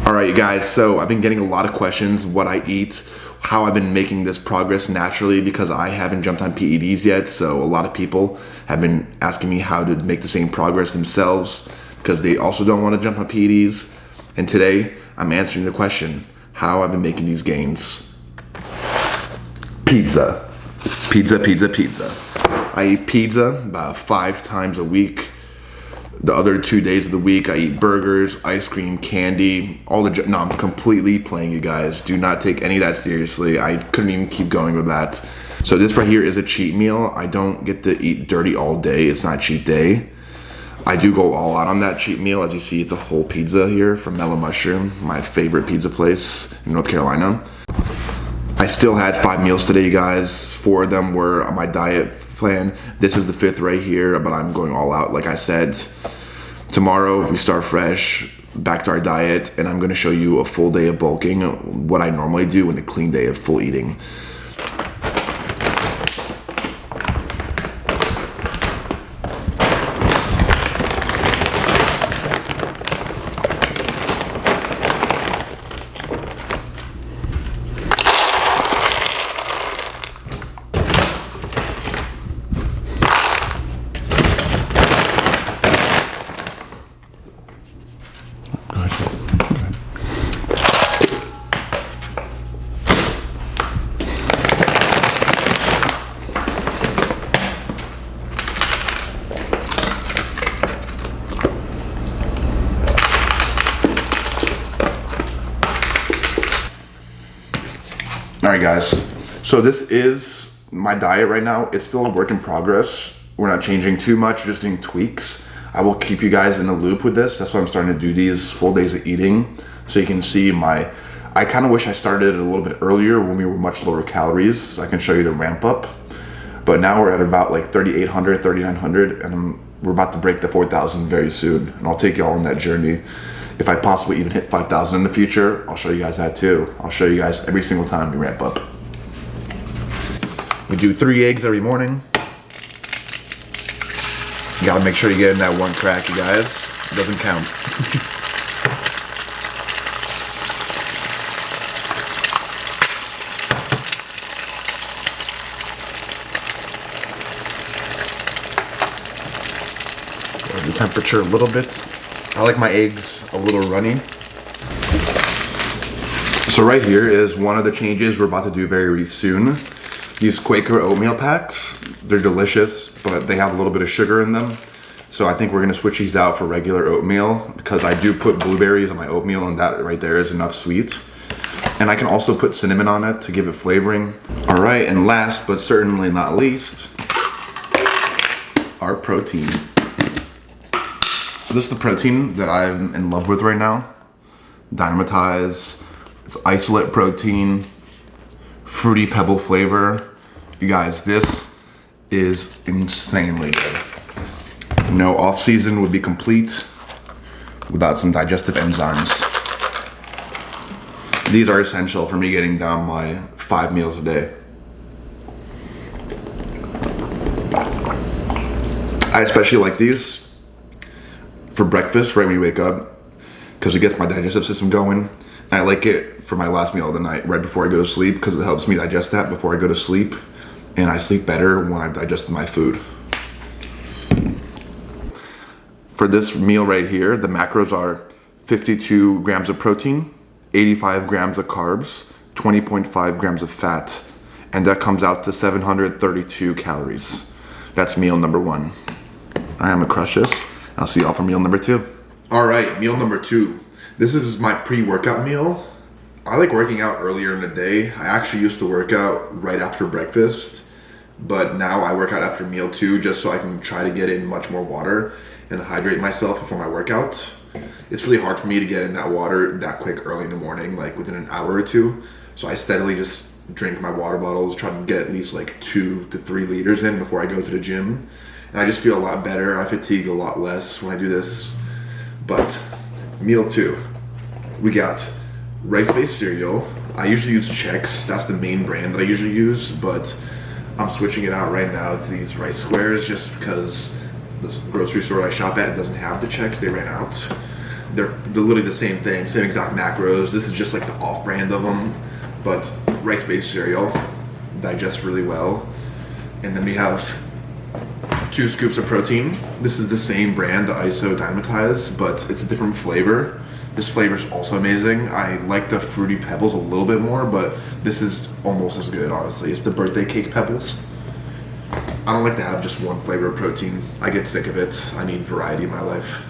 All right, you guys, so I've been getting a lot of questions, what I eat, how I've been making this progress naturally because I haven't jumped on PEDs yet. So a lot of people have been asking me how to make the same progress themselves because they also don't want to jump on PEDs. And today I'm answering the question, how I've been making these gains. Pizza. Pizza, pizza, pizza. I eat pizza about 5 times a week. The other 2 days of the week, I eat burgers, ice cream, candy, no, I'm completely playing, you guys. Do not take any of that seriously. I couldn't even keep going with that. So this right here is a cheat meal. I don't get to eat dirty all day. It's not cheat day. I do go all out on that cheat meal. As you see, it's a whole pizza here from Mellow Mushroom, my favorite pizza place in North Carolina. I still had 5 meals today, you guys. 4 of them were on my diet plan. This is the 5th right here, but I'm going all out. Like I said, tomorrow we start fresh, back to our diet, and I'm gonna show you a full day of bulking, what I normally do, and a clean day of full eating. Alright guys, so this is my diet right now. It's still a work in progress. We're not changing too much, just doing tweaks. I will keep you guys in the loop with this. That's why I'm starting to do these full days of eating. So you can see I kind of wish I started a little bit earlier when we were much lower calories, so I can show you the ramp up. But now we're at about like 3,800, 3,900, and we're about to break the 4,000 very soon. And I'll take you all on that journey. If I possibly even hit 5,000 in the future, I'll show you guys that too. I'll show you guys every single time we ramp up. We do 3 eggs every morning. You gotta make sure you get in that 1 crack, you guys. It doesn't count. Lower the temperature a little bit. I like my eggs a little runny. So right here is one of the changes we're about to do very soon. These Quaker oatmeal packs, they're delicious, but they have a little bit of sugar in them. So I think we're gonna switch these out for regular oatmeal because I do put blueberries on my oatmeal and that right there is enough sweet. And I can also put cinnamon on it to give it flavoring. All right, and last but certainly not least, our protein. So this is the protein that I'm in love with right now. Dynamitize. It's isolate protein, fruity pebble flavor. You guys, this is insanely good. No off season would be complete without some digestive enzymes. These are essential for me getting down my 5 meals a day. I especially like these for breakfast right when you wake up because it gets my digestive system going. And I like it for my last meal of the night right before I go to sleep because it helps me digest that before I go to sleep, and I sleep better when I've digested my food. For this meal right here, the macros are 52 grams of protein, 85 grams of carbs, 20.5 grams of fat, and that comes out to 732 calories. That's meal number 1. I'm gonna crush this. I'll see y'all for meal number 2. All right, meal number 2. This is my pre-workout meal. I like working out earlier in the day. I actually used to work out right after breakfast, but now I work out after meal 2 just so I can try to get in much more water and hydrate myself before my workout. It's really hard for me to get in that water that quick early in the morning, like within an hour or 2. So I steadily just drink my water bottles, try to get at least like 2 to 3 liters in before I go to the gym. And I just feel a lot better. I fatigue a lot less when I do this. But meal 2, we got rice-based cereal. I usually use Chex. That's the main brand that I usually use, but I'm switching it out right now to these rice squares just because the grocery store I shop at doesn't have the Chex. They ran out. They're literally the same thing, same exact macros. This is just like the off-brand of them, but rice-based cereal, digests really well. And then we have 2 scoops of protein. This is the same brand, the ISO Dynamitize, but it's a different flavor. This flavor is also amazing. I like the Fruity Pebbles a little bit more, but this is almost as good, honestly. It's the birthday cake pebbles. I don't like to have just one flavor of protein. I get sick of it. I need variety in my life.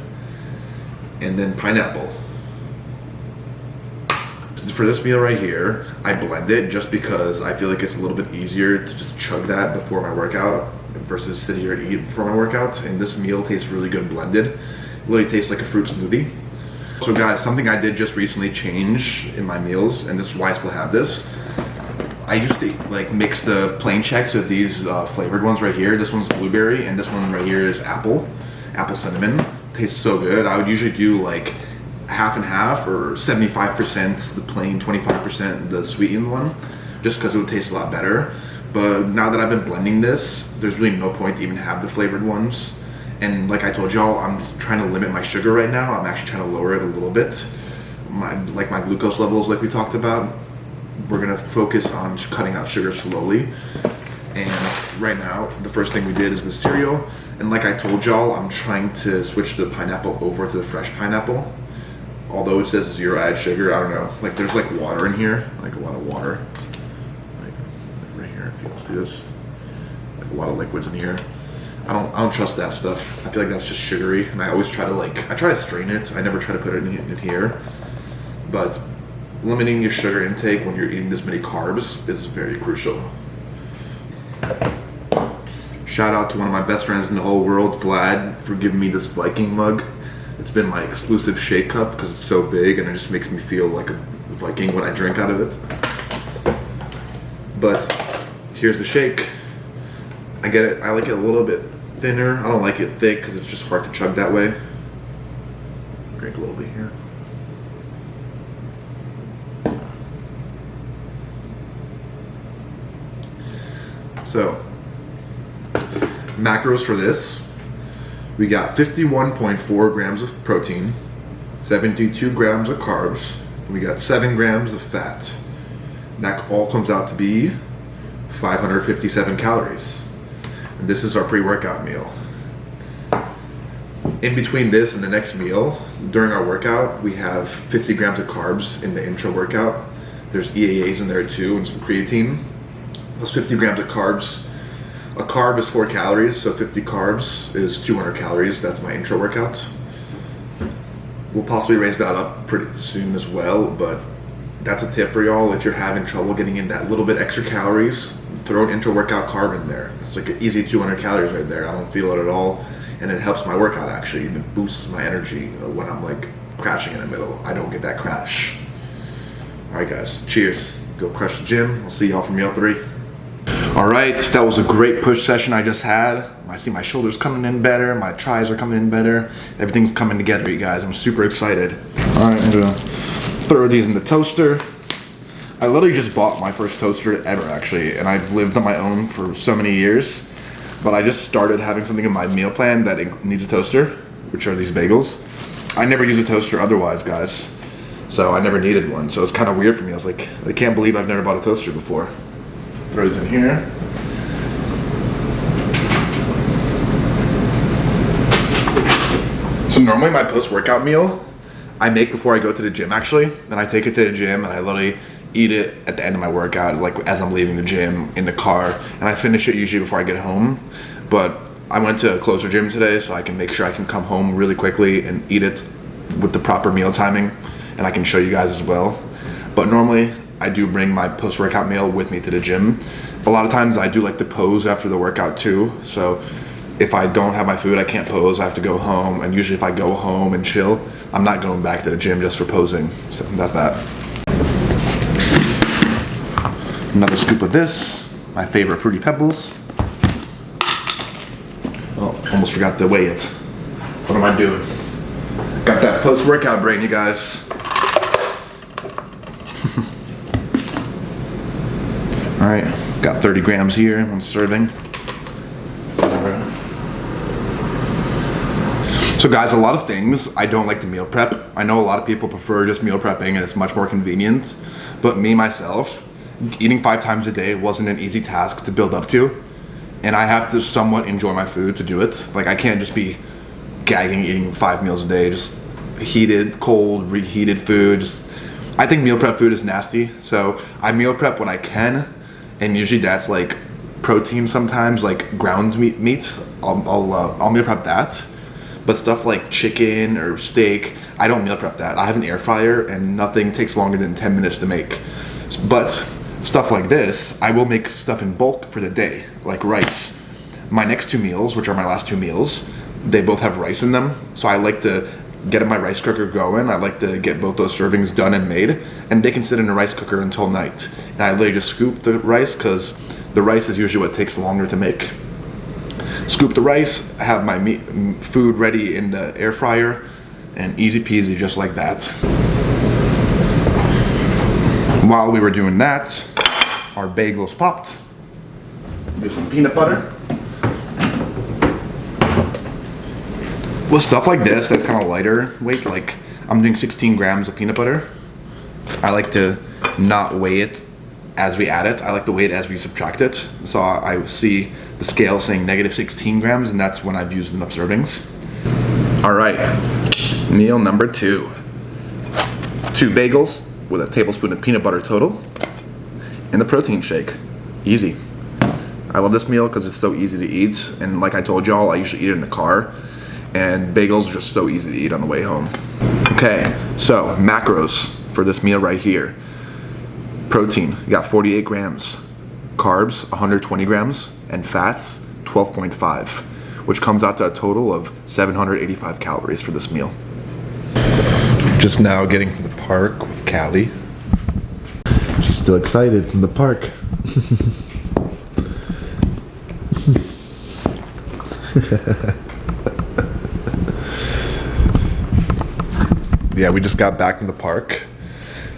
And then pineapple. For this meal right here, I blend it just because I feel like it's a little bit easier to just chug that before my workout versus sit here and eat before my workouts. And this meal tastes really good blended. It literally tastes like a fruit smoothie. So guys, something I did just recently change in my meals, and this is why I still have this. I used to like mix the plain checks with these flavored ones right here. This one's blueberry, and this one right here is apple cinnamon. Tastes so good. I would usually do like half and half, or 75% the plain, 25% the sweetened one, just because it would taste a lot better. But now that I've been blending this, there's really no point to even have the flavored ones. And like I told y'all, I'm trying to limit my sugar right now. I'm actually trying to lower it a little bit. My glucose levels, like we talked about. We're gonna focus on cutting out sugar slowly. And right now, the first thing we did is the cereal. And like I told y'all, I'm trying to switch the pineapple over to the fresh pineapple. Although it says 0 added sugar, I don't know. Like there's like water in here, like a lot of water. Like right here, if you can see this. Like a lot of liquids in here. I don't trust that stuff. I feel like that's just sugary, and I always try to strain it. I never try to put it in here. But limiting your sugar intake when you're eating this many carbs is very crucial. Shout out to one of my best friends in the whole world, Vlad, for giving me this Viking mug. It's been my exclusive shake cup because it's so big and it just makes me feel like a Viking when I drink out of it. But here's the shake. I get it. I like it a little bit thinner. I don't like it thick because it's just hard to chug that way. Drink a little bit here. So, macros for this. We got 51.4 grams of protein, 72 grams of carbs, and we got 7 grams of fat. And that all comes out to be 557 calories. And this is our pre-workout meal. In between this and the next meal, during our workout, we have 50 grams of carbs in the intro workout. There's EAAs in there too, and some creatine. Those 50 grams of carbs. A carb is 4 calories, so 50 carbs is 200 calories. That's my intro workout. We'll possibly raise that up pretty soon as well, but that's a tip for y'all. If you're having trouble getting in that little bit extra calories, throw an intro workout carb in there. It's like an easy 200 calories right there. I don't feel it at all, and it helps my workout actually. It boosts my energy when I'm like crashing in the middle. I don't get that crash. All right, guys. Cheers. Go crush the gym. I'll see y'all for meal 3. All right, that was a great push session I just had. I see my shoulders coming in better, my tries are coming in better. Everything's coming together, you guys. I'm super excited. All right, I'm gonna throw these in the toaster. I literally just bought my first toaster ever, actually, and I've lived on my own for so many years. But I just started having something in my meal plan that needs a toaster, which are these bagels. I never use a toaster otherwise, guys. So I never needed one, so it's kind of weird for me. I was like, I can't believe I've never bought a toaster before. Throw these in here. So normally my post-workout meal, I make before I go to the gym actually. Then I take it to the gym and I literally eat it at the end of my workout, like as I'm leaving the gym in the car. And I finish it usually before I get home. But I went to a closer gym today so I can make sure I can come home really quickly and eat it with the proper meal timing. And I can show you guys as well. But normally, I do bring my post-workout meal with me to the gym. A lot of times I do like to pose after the workout too. So if I don't have my food, I can't pose, I have to go home. And usually if I go home and chill, I'm not going back to the gym just for posing. So that's that. Another scoop of this, my favorite Fruity Pebbles. Oh, almost forgot to weigh it. What am I doing? Got that post-workout brain, you guys. All right, got 30 grams here, 1 serving. So guys, a lot of things I don't like to meal prep. I know a lot of people prefer just meal prepping and it's much more convenient, but me, myself, eating 5 times a day wasn't an easy task to build up to, and I have to somewhat enjoy my food to do it. Like I can't just be gagging eating 5 meals a day, just heated, cold, reheated food. I think meal prep food is nasty, so I meal prep when I can, and usually that's like protein sometimes, like ground meat. I'll meal prep that. But stuff like chicken or steak, I don't meal prep that. I have an air fryer and nothing takes longer than 10 minutes to make. But stuff like this, I will make stuff in bulk for the day, like rice. My next 2 meals, which are my last 2 meals, they both have rice in them. So I like to get my rice cooker going. I like to get both those servings done and made, and they can sit in a rice cooker until night. And I literally just scoop the rice because the rice is usually what takes longer to make. Scoop the rice, have my food ready in the air fryer, and easy peasy just like that. While we were doing that, our bagels popped. Do some peanut butter. With stuff like this that's kind of lighter weight, like I'm doing 16 grams of peanut butter, I like to not weigh it as we add it. I like to weigh it as we subtract it. So I see the scale saying -16 grams, and that's when I've used enough servings. All right, meal number 2. 2 bagels with a tablespoon of peanut butter total, and the protein shake. Easy. I love this meal because it's so easy to eat, and like I told y'all, I usually eat it in the car, and bagels are just so easy to eat on the way home. Okay, so macros for this meal right here. Protein, you got 48 grams. Carbs, 120 grams. And fats, 12.5, which comes out to a total of 785 calories for this meal. Just now getting from the park with Callie. She's still excited from the park. Yeah, we just got back from the park.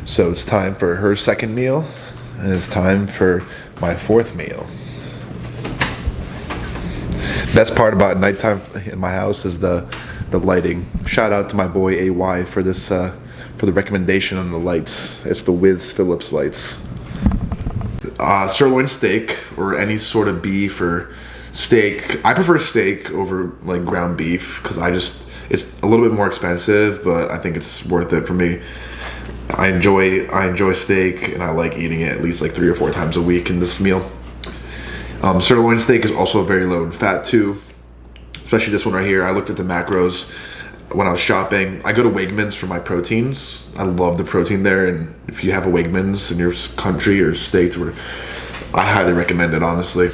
So it's time for her second meal, and it's time for my 4th meal. Best part about nighttime in my house is the lighting. Shout out to my boy AY for this for the recommendation on the lights. It's the Wiz Philips lights. Sirloin steak or any sort of beef or steak. I prefer steak over like ground beef because it's a little bit more expensive, but I think it's worth it for me. I enjoy steak, and I like eating it at least like 3 or 4 times a week in this meal. Sirloin steak is also very low in fat too, especially this one right here. I looked at the macros when I was shopping. I go to Wegmans for my proteins. I love the protein there, and if you have a Wegmans in your country or state, I highly recommend it, honestly.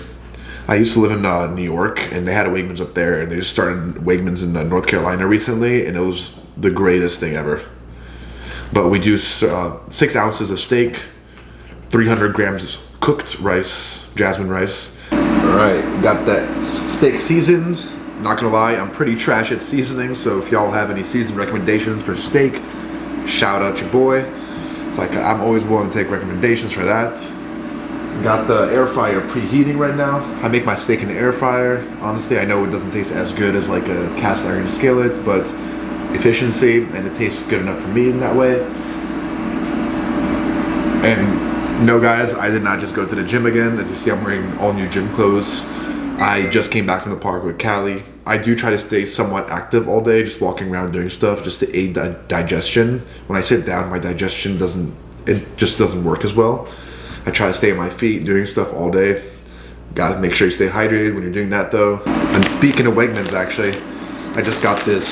I used to live in New York, and they had a Wegmans up there, and they just started Wegmans in North Carolina recently, and it was the greatest thing ever. But we do 6 ounces of steak, 300 grams of cooked rice, jasmine rice. All right, got that steak seasoned. Not gonna lie, I'm pretty trash at seasoning, so if y'all have any season recommendations for steak, shout out your boy. It's like I'm always willing to take recommendations for that. Got the air fryer preheating right now. I make my steak in the air fryer. Honestly, I know it doesn't taste as good as like a cast iron skillet, but efficiency, and it tastes good enough for me in that way. And no guys, I did not just go to the gym again. As you see, I'm wearing all new gym clothes. I just came back from the park with Callie. I do try to stay somewhat active all day, just walking around doing stuff just to aid digestion. When I sit down, my digestion just doesn't work as well. I try to stay on my feet doing stuff all day. Gotta make sure you stay hydrated when you're doing that though. And speaking of Wegmans, actually, I just got this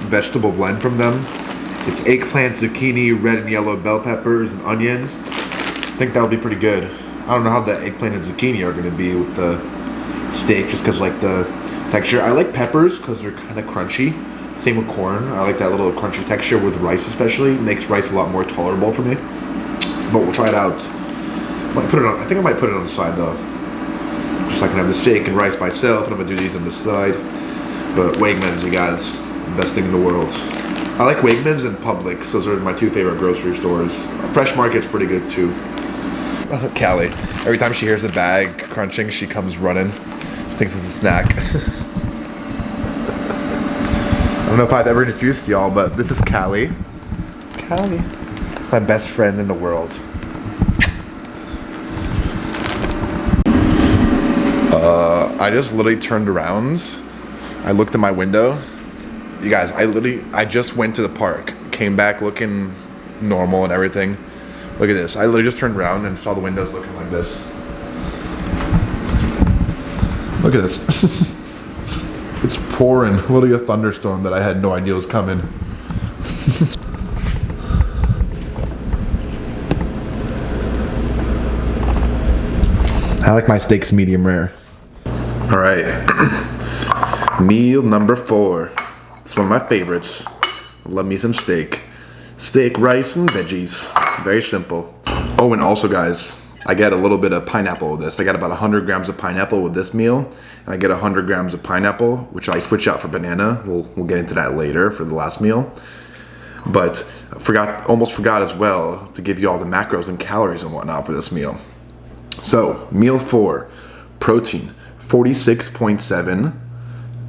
vegetable blend from them. It's eggplant, zucchini, red and yellow bell peppers, and onions. I think that'll be pretty good. I don't know how the eggplant and zucchini are gonna be with the steak, just cause like the texture. I like peppers cause they're kind of crunchy. Same with corn. I like that little crunchy texture with rice especially. It makes rice a lot more tolerable for me. But we'll try it out. I think I might put it on the side though. Just so I can have the steak and rice by itself, and I'm gonna do these on the side. But Wegmans, you guys, best thing in the world. I like Wegmans and Publix. Those are my 2 favorite grocery stores. Fresh Market's pretty good too. Callie, every time she hears a bag crunching, she comes running. Thinks it's a snack. don't know if I've ever introduced y'all, but this is Callie. Callie. It's my best friend in the world. I just literally turned around. I looked in my window. You guys, I just went to the park. Came back looking normal and everything. Look at this. I literally just turned around and saw the windows looking like this. Look at this. It's pouring. Literally a thunderstorm that I had no idea was coming. I like my steaks medium rare. All right, meal number 4. It's one of my favorites. Love me some steak. Steak, rice, and veggies. Very simple. Oh, and also guys, I get a little bit of pineapple with this. I got about 100 grams of pineapple with this meal. And I get 100 grams of pineapple, which I switch out for banana. We'll get into that later for the last meal. But almost forgot as well to give you all the macros and calories and whatnot for this meal. So, meal 4, protein, 46.7,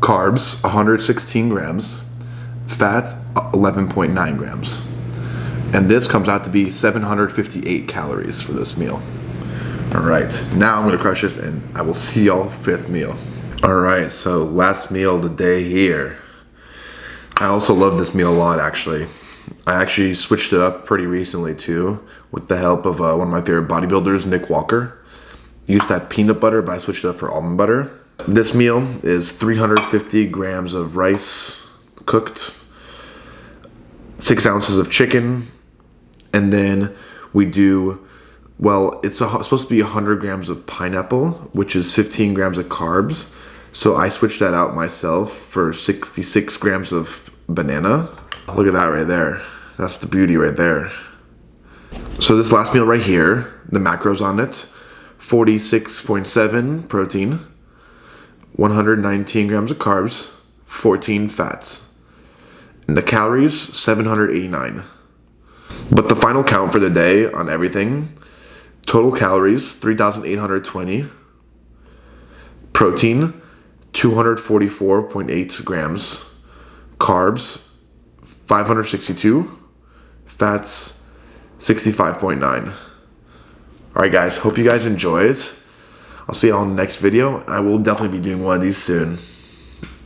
carbs, 116 grams, fat, 11.9 grams. And this comes out to be 758 calories for this meal. All right, now I'm gonna crush this and I will see y'all 5th meal. All right, so last meal of the day here. I also love this meal a lot actually. I actually switched it up pretty recently too, with the help of one of my favorite bodybuilders, Nick Walker. Used that peanut butter, but I switched it up for almond butter. This meal is 350 grams of rice cooked, 6 ounces of chicken, and then we do, well, it's supposed to be 100 grams of pineapple, which is 15 grams of carbs. So I switched that out myself for 66 grams of banana. Look at that right there. That's the beauty right there. So this last meal right here, the macros on it, 46.7 protein, 119 grams of carbs, 14 fats. And the calories, 789. But the final count for the day on everything, total calories, 3,820. Protein, 244.8 grams. Carbs, 562. Fats, 65.9. Alright guys, hope you guys enjoyed. I'll see you all in the next video. I will definitely be doing one of these soon.